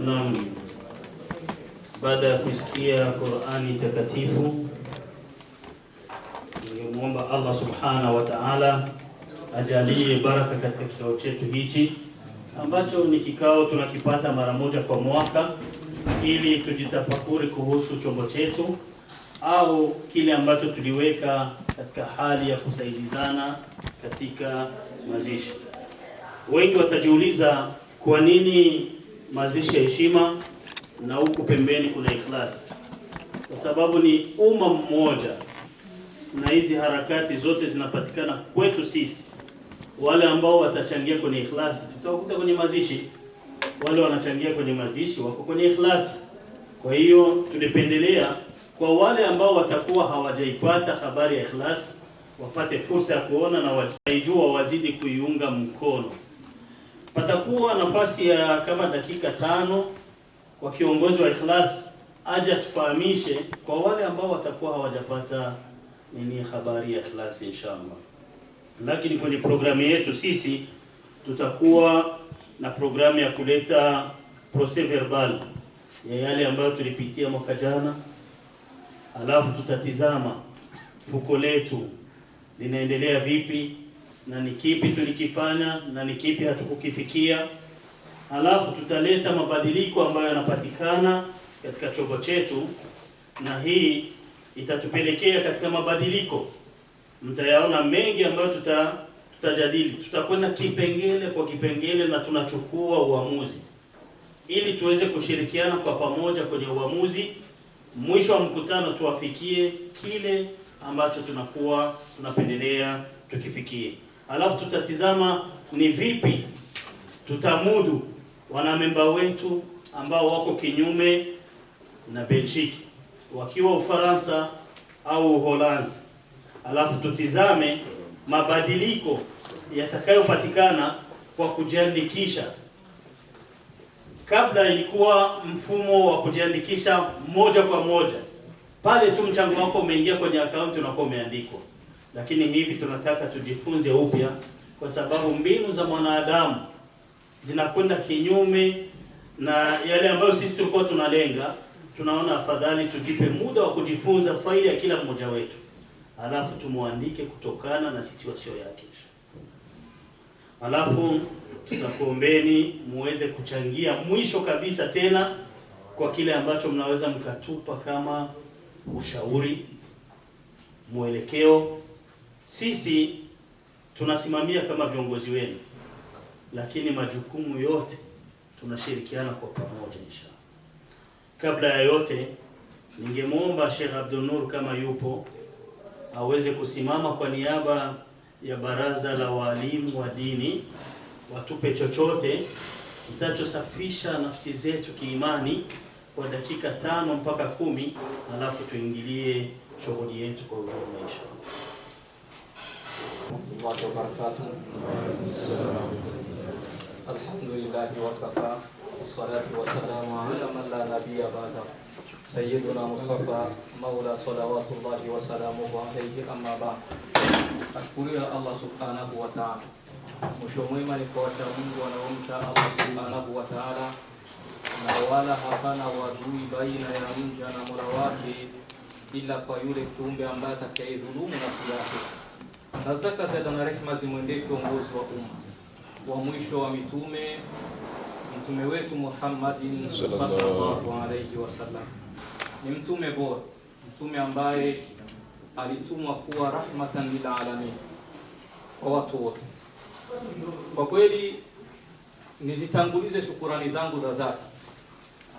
Naam, baada ya kusikia Qur'ani takatifu, ningemuomba Allah subhanahu wa ta'ala ajalie baraka katika kikao chetu hichi ambacho ni kikao tunakipata mara moja kwa mwaka, ili tujitafakuri kuhusu chombo chetu au kile ambacho tuliweka katika hali ya kusaidizana katika mazishi. Wengi watajiuliza kwa nini mazishi ya heshima na huku pembeni kuna ikhlas? Kwa sababu ni umma mmoja na hizi harakati zote zinapatikana kwetu sisi. Wale ambao watachangia kwenye ikhlas tutakuta kwenye mazishi, wale wanachangia kwenye mazishi wako kwenye ikhlas. Kwa hiyo tulipendelea kwa wale ambao watakuwa hawajaipata habari ya ikhlas wapate fursa ya kuona na waijua, wazidi kuiunga mkono. Patakuwa nafasi ya kama dakika 5 kwa kiongozi wa ikhlas aje tufahamishe kwa wale ambao watakuwa hawajapata nini habari ya ikhlas inshallah. Lakini kwenye programu yetu sisi tutakuwa na programu ya kuleta procès verbal ya yale ambayo tulipitia mwaka jana, alafu tutatizama fuko letu linaendelea vipi na ni kipi tulikifanya na ni kipi hatukukifikia. Alafu tutaleta mabadiliko ambayo yanapatikana katika chombo chetu, na hii itatupelekea katika mabadiliko. Mtayaona mengi ambayo tutajadili. Tutakwenda kipengele kwa kipengele na tunachukua uamuzi ili tuweze kushirikiana kwa pamoja kwenye uamuzi. Mwisho wa mkutano tuwafikie kile ambacho tunakuwa tunapendelea tukifikie. Alafu tutatizama ni vipi tutamudu wanamemba wetu ambao wako kinyume na Belgique, wakiwa Ufaransa au Uholanzi. Alafu tutizame mabadiliko yatakayopatikana kwa kujiandikisha. Kabla ilikuwa mfumo wa kujiandikisha moja kwa moja, pale tu mchango wako umeingia kwenye akaunti unakuwa umeandikwa. Lakini hivi tunataka tujifunze upya, kwa sababu mbinu za mwanadamu zinakwenda kinyume na yale ambayo sisi tulikuwa tunalenga. Tunaona afadhali tujipe muda wa kujifunza faida ya kila mmoja wetu, alafu tumuandike kutokana na situation yake. Alafu tutakuombeni muweze kuchangia mwisho kabisa tena kwa kile ambacho mnaweza mkatupa kama ushauri, mwelekeo. Sisi tunasimamia kama viongozi wenu, lakini majukumu yote tunashirikiana kwa pamoja inshallah. Kabla ya yote, ningemuomba Sheikh Abdul Nur kama yupo aweze kusimama kwa niaba ya baraza la walimu wa dini, watupe chochote kitachosafisha nafsi zetu kiimani kwa dakika 5 mpaka 10, alafu tuingilie shughuli yetu kwa ujumla inshallah. Alhamdulillah wa kafa, salatu wa salamu ala man la nabiyya ba'da, sayyiduna Mustafa maula salawatullahi wa salamuhu alayhi, amma ba'd. Ashukuru Allah subhanahu wa ta'ala. Mwisho mwema ni kwa wacha Mungu wanaomcha Allah subhanahu wa ta'ala, na wala hapana wadui baina ya mja na Mola wake ila kwa yule kiumbe ambaye atakayedhulumu nafsi yake. Nazaka zada na rehema zimwendee kiongozi wa umma wa mwisho wa mtume wetu Muhammadin sallallahu alayhi wasallam. Ni mtume bora, mtume ambaye alitumwa kuwa rahmatan lil alamin, kwa watu wote. Kwa kweli nizitangulize shukurani zangu za dhati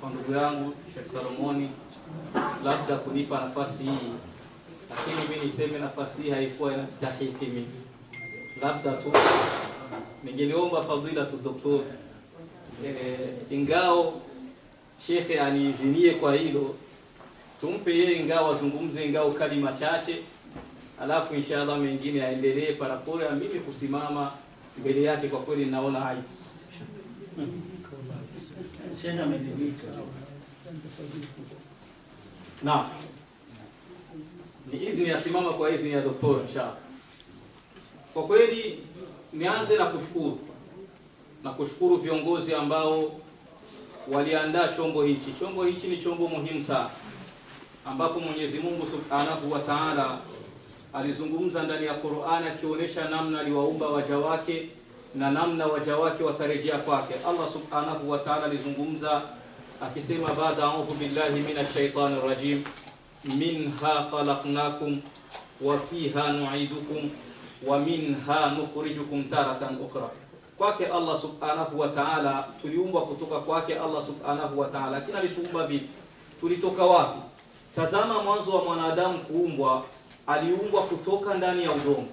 kwa ndugu yangu Sheikh Salomoni labda kunipa nafasi hii, lakini mimi niseme nafasi hii haikuwa inastahili mimi. Labda tu ningeliomba fadhila tu doktor, ingao shekhe aniidhinie kwa hilo, tumpe yeye ingao azungumze ingao kalima chache, alafu inshallah mengine aendelee parapora ya mimi kusimama mbele yake. Kwa kweli naona hai Shekhe amezidika. Na ni idhini ya simama kwa idhini ya doktor inshallah. Kwa kweli nianze na kushukuru viongozi ambao waliandaa chombo hichi. Chombo hichi ni chombo muhimu sana, ambapo Mwenyezi Mungu Subhanahu wa Ta'ala alizungumza ndani ya Qur'ani akionyesha namna aliwaumba waja wake na namna waja wake watarejea kwake. Allah Subhanahu wa Ta'ala alizungumza akisema, baada a'udhu billahi minash shaitani rajim, minha khalaqnakum wa fiha nu'idukum wa minha nukhrijukum taratan ukhra. Kwake Allah Subhanahu wa Ta'ala tuliumbwa kutoka kwake Allah Subhanahu wa Ta'ala. Lakini alituumba vipi? Tulitoka wapi? Tazama mwanzo wa mwanadamu kuumbwa, aliumbwa kutoka ndani ya udongo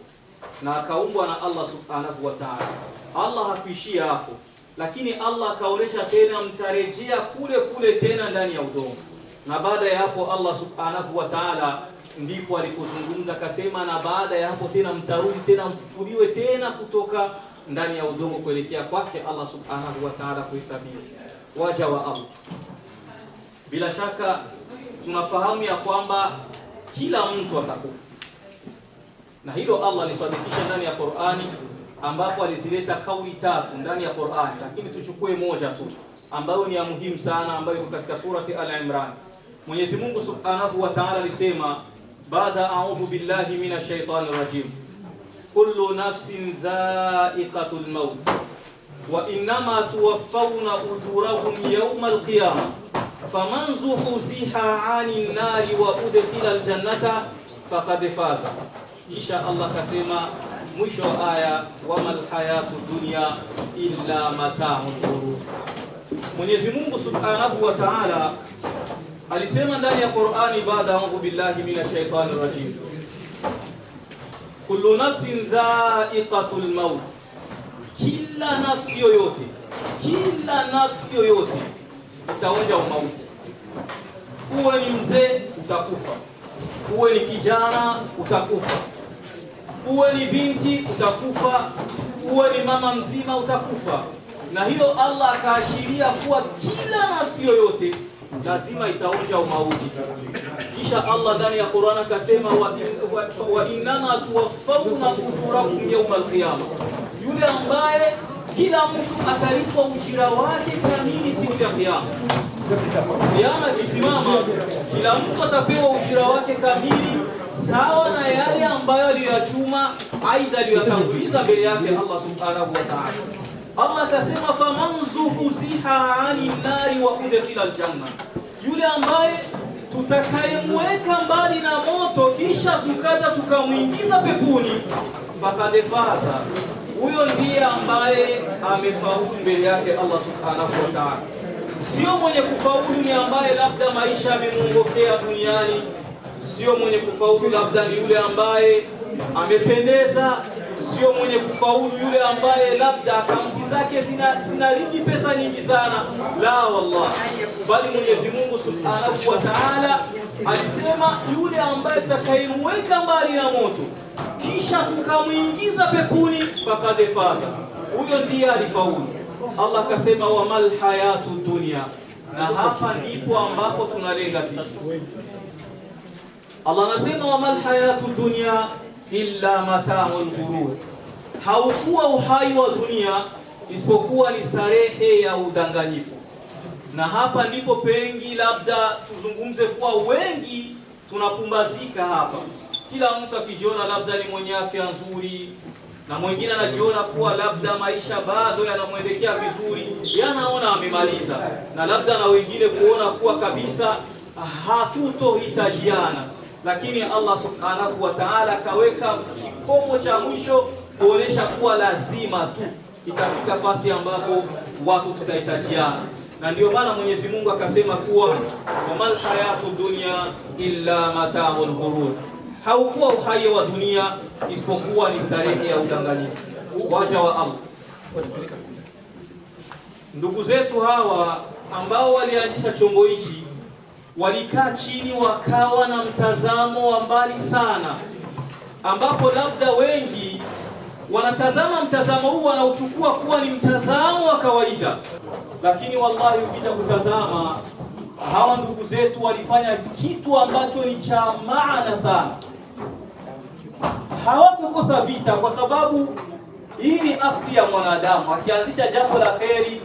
na akaumbwa na Allah Subhanahu wa Ta'ala. Allah hakuishia hapo, lakini Allah akaonesha tena mtarejea kule kule tena ndani ya udongo. Na baada ya hapo Allah Subhanahu wa Ta'ala ndipo alipozungumza akasema, na baada ya hapo tena mtarudi tena mfufuliwe tena kutoka ndani ya udongo kuelekea kwake Allah Subhanahu wa Ta'ala kuhesabia waja wa Allah. Bila shaka tunafahamu ya kwamba kila mtu atakufa, na hilo Allah alisadikisha ndani ya Qur'ani, ambapo alizileta kauli tatu ndani ya Qur'ani, lakini tuchukue moja tu ambayo ni ya muhimu sana, ambayo iko katika surati Al-Imran. Mwenyezi Mungu Subhanahu wa Ta'ala alisema, baada a'udhu billahi minash shaitani rajim, kullu nafsin dha'iqatul maut wa innama tuwaffawna ujurahum yawmal qiyamah faman zuhziha 'anil nari wa udkhila aljannata faqad faza. Kisha Allah kasema mwisho wa aya, wamal hayatu dunya illa mata'ul ghurur. Mwenyezi Mungu Subhanahu wa Ta'ala alisema ndani ya Qur'ani, baada a'udhu billahi minash shaitani rajim, kullu nafsin dha'iqatul maut, kila nafsi yoyote itaonja umauti. Uwe ni mzee utakufa, uwe ni kijana utakufa, uwe ni binti utakufa, uwe ni mama mzima utakufa. Na hiyo Allah akaashiria kuwa kila nafsi yoyote lazima itaonja umauti. Kisha Allah ndani ya Qur'an akasema, wa innama tuwaffawna ujurakum yawmal qiyamah, yule ambaye kila mtu atalipwa ujira wake kamili siku ya Kiyama. Kiyama kisimama, kila mtu atapewa ujira wake kamili sawa na yale ambayo aliyoyachuma, aidha aliyotanguliza mbele yake Allah Subhanahu wa Ta'ala. Allah akasema, faman zuhziha 'anil nari wa udkhila aljanna, yule ambaye tutakayemweka mbali na moto kisha tukaja tukamwingiza peponi, faqad faza, huyo ndiye ambaye amefaulu mbele yake Allah Subhanahu wa Ta'ala. Sio mwenye kufaulu ni ambaye labda maisha yamemuongokea duniani, sio mwenye kufaulu labda ni yule ambaye amependeza, sio mwenye kufaulu yule ambaye labda akaunti zake zinaliki pesa nyingi sana. La wallah, bali Mwenyezi Mungu Subhanahu wa Ta'ala alisema yule ambaye tutakayemweka mbali na moto kisha tukamwingiza peponi, faqad faza, huyo ndiye alifaulu. Allah akasema, wamal hayatu dunya, na hapa ndipo ambapo tunalenga sisi. Allah anasema, wamal hayatu dunya illa mata'ul ghurur, haukuwa uhai wa dunia isipokuwa ni starehe ya udanganyifu. Na hapa ndipo pengi labda tuzungumze kuwa wengi tunapumbazika hapa. Kila mtu akijiona labda ni mwenye afya nzuri, na mwingine anajiona kuwa labda maisha bado yanamwelekea vizuri, yanaona amemaliza, na labda na wengine kuona kuwa kabisa hatutohitajiana. Lakini Allah Subhanahu wa Ta'ala kaweka kikomo cha mwisho kuonesha kuwa lazima tu itafika fasi ambapo watu tutahitajiana. Na ndio maana Mwenyezi Mungu akasema kuwa wamal hayatu dunya illa mata'ul ghurur, haukuwa uhai wa dunia isipokuwa ni starehe ya udanganyifu. Waja wa Allah, ndugu zetu hawa ambao walianzisha chombo hichi walikaa chini wakawa na mtazamo wa mbali sana, ambapo labda wengi wanatazama mtazamo huu wanauchukua kuwa ni mtazamo wa kawaida. Lakini wallahi ukija kutazama, hawa ndugu zetu walifanya kitu ambacho ni cha maana sana. Hawakukosa vita, kwa sababu hii ni asili ya mwanadamu. Akianzisha jambo la kheri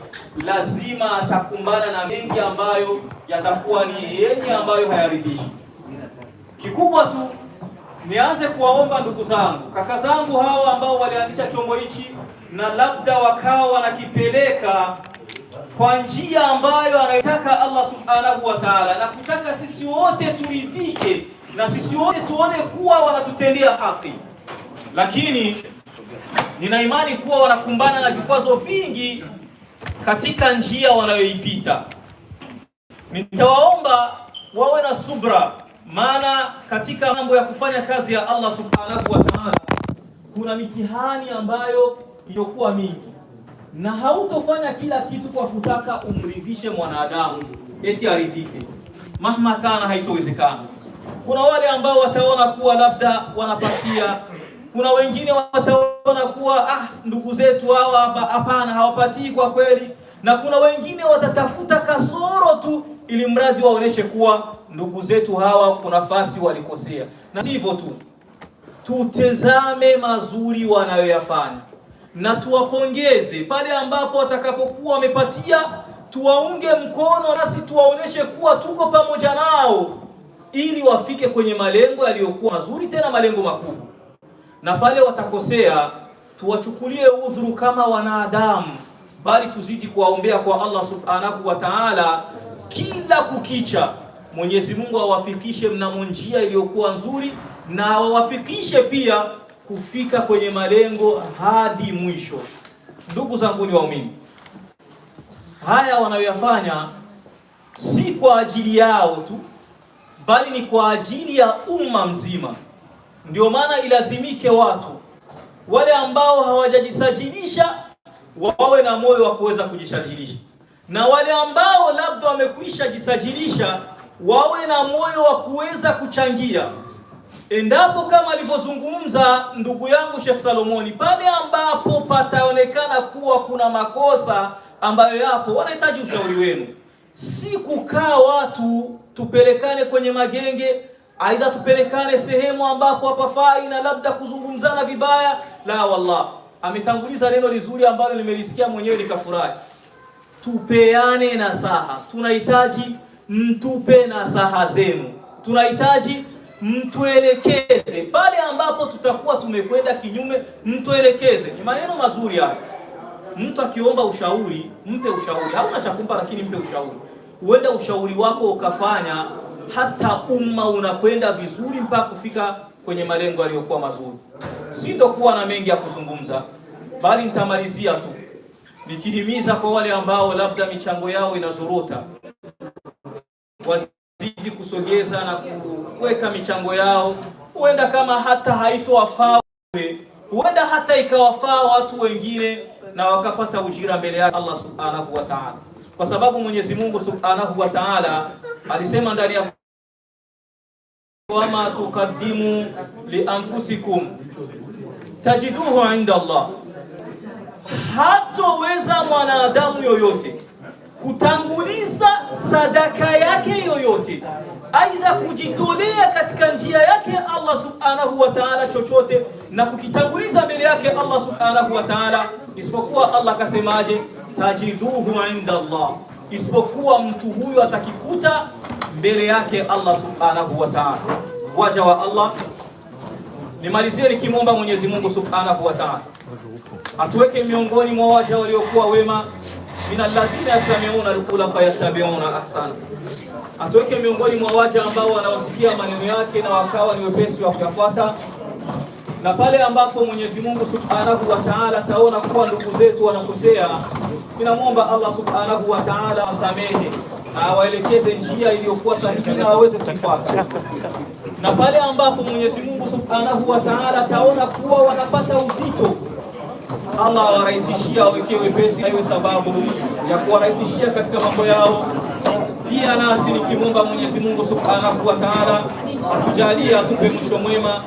lazima atakumbana na mengi ambayo yatakuwa ni yenye ambayo hayaridhishi. Kikubwa tu nianze kuwaomba ndugu zangu, kaka zangu hawa ambao walianzisha chombo hichi na labda wakawa wanakipeleka kwa njia ambayo anayotaka Allah subhanahu wa ta'ala, na kutaka sisi wote turidhike na sisi wote tuone kuwa wanatutendea haki, lakini nina imani kuwa wanakumbana na vikwazo vingi katika njia wanayoipita. Nitawaomba wawe na subra, maana katika mambo ya kufanya kazi ya Allah subhanahu wa ta'ala kuna mitihani ambayo iliyokuwa mingi, na hautofanya kila kitu kwa kutaka umridhishe mwanadamu eti aridhike, mahma kana, haitowezekana. Kuna wale ambao wataona kuwa labda wanapatia, kuna wengine wataona kuwa ndugu zetu hawa hapana, hawapatii kwa kweli, na kuna wengine watatafuta kasoro tu ili mradi waoneshe kuwa ndugu zetu hawa kuna nafasi walikosea. Na hivyo tu tutazame mazuri wanayoyafanya na tuwapongeze pale ambapo watakapokuwa wamepatia, tuwaunge mkono, nasi tuwaoneshe kuwa tuko pamoja nao ili wafike kwenye malengo yaliyokuwa mazuri, tena malengo makubwa. Na pale watakosea, tuwachukulie udhuru kama wanadamu, bali tuzidi kuwaombea kwa Allah subhanahu wa ta'ala kila kukicha. Mwenyezi Mungu awafikishe mnamo njia iliyokuwa nzuri, na awafikishe pia kufika kwenye malengo hadi mwisho. Ndugu zangu ni waumini, haya wanayoyafanya si kwa ajili yao tu, bali ni kwa ajili ya umma mzima. Ndio maana ilazimike watu wale ambao hawajajisajilisha wawe na moyo wa kuweza kujisajilisha, na wale ambao labda wamekwisha jisajilisha wawe na moyo wa kuweza kuchangia, endapo kama alivyozungumza ndugu yangu Sheikh Salomoni, pale ambapo pataonekana kuwa kuna makosa ambayo yapo, wanahitaji ushauri wenu. Si kukaa watu tupelekane kwenye magenge, aidha tupelekane sehemu ambapo hapafai na labda kuzungumzana vibaya. La wallah, ametanguliza neno lizuri ambalo nimelisikia mwenyewe nikafurahi. Tupeane nasaha. Tunahitaji mtupe nasaha zenu, tunahitaji mtuelekeze pale ambapo tutakuwa tumekwenda kinyume, mtuelekeze. Ni maneno mazuri haya. Mtu akiomba ushauri, mpe ushauri. Hauna cha kumpa, lakini mpe ushauri. Huenda ushauri wako ukafanya hata umma unakwenda vizuri mpaka kufika kwenye malengo yaliyokuwa mazuri. Sitokuwa na mengi ya kuzungumza, bali nitamalizia tu nikihimiza kwa wale ambao labda michango yao inazorota, wazidi kusogeza na kuweka michango yao. Huenda kama hata haitowafaa, huenda hata ikawafaa watu wengine na wakapata ujira mbele ya Allah subhanahu wa ta'ala, kwa sababu Mwenyezi Mungu subhanahu wa ta'ala alisema ndani ya wama tuqaddimu li anfusikum tajiduhu inda Allah. Hatoweza mwanadamu yoyote kutanguliza sadaka yake yoyote, aidha kujitolea katika njia yake Allah subhanahu wa ta'ala chochote na kukitanguliza mbele yake Allah subhanahu wa ta'ala, isipokuwa Allah kasemaje? Tajiduhu inda Allah, isipokuwa mtu huyo atakikuta mbele yake Allah subhanahu wa ta'ala. Waja wa Allah, nimalizie nikimwomba Mwenyezi Mungu subhanahu wa ta'ala atuweke miongoni mwa waja waliokuwa wema, minalladhina yastami'una alqawla fayattabi'una ahsana. Atuweke miongoni mwa waja ambao wanaosikia maneno yake na wakawa ni wepesi wa kuyafuata, na pale ambapo Mwenyezi Mungu subhanahu wa ta'ala taona kuwa ndugu zetu wanakosea, tunamwomba Allah subhanahu wa ta'ala wasamehe na awaelekeze njia iliyokuwa sahihi na waweze kuifuata. Na pale ambapo Mwenyezi Mungu subhanahu wa ta'ala taona kuwa wanapata uzito, Allah awarahisishia, awekee wepesi, iwe sababu ya kuwarahisishia katika mambo yao. Pia nasi nikimwomba Mwenyezi Mungu subhanahu wa ta'ala atujalie, atupe mwisho mwema.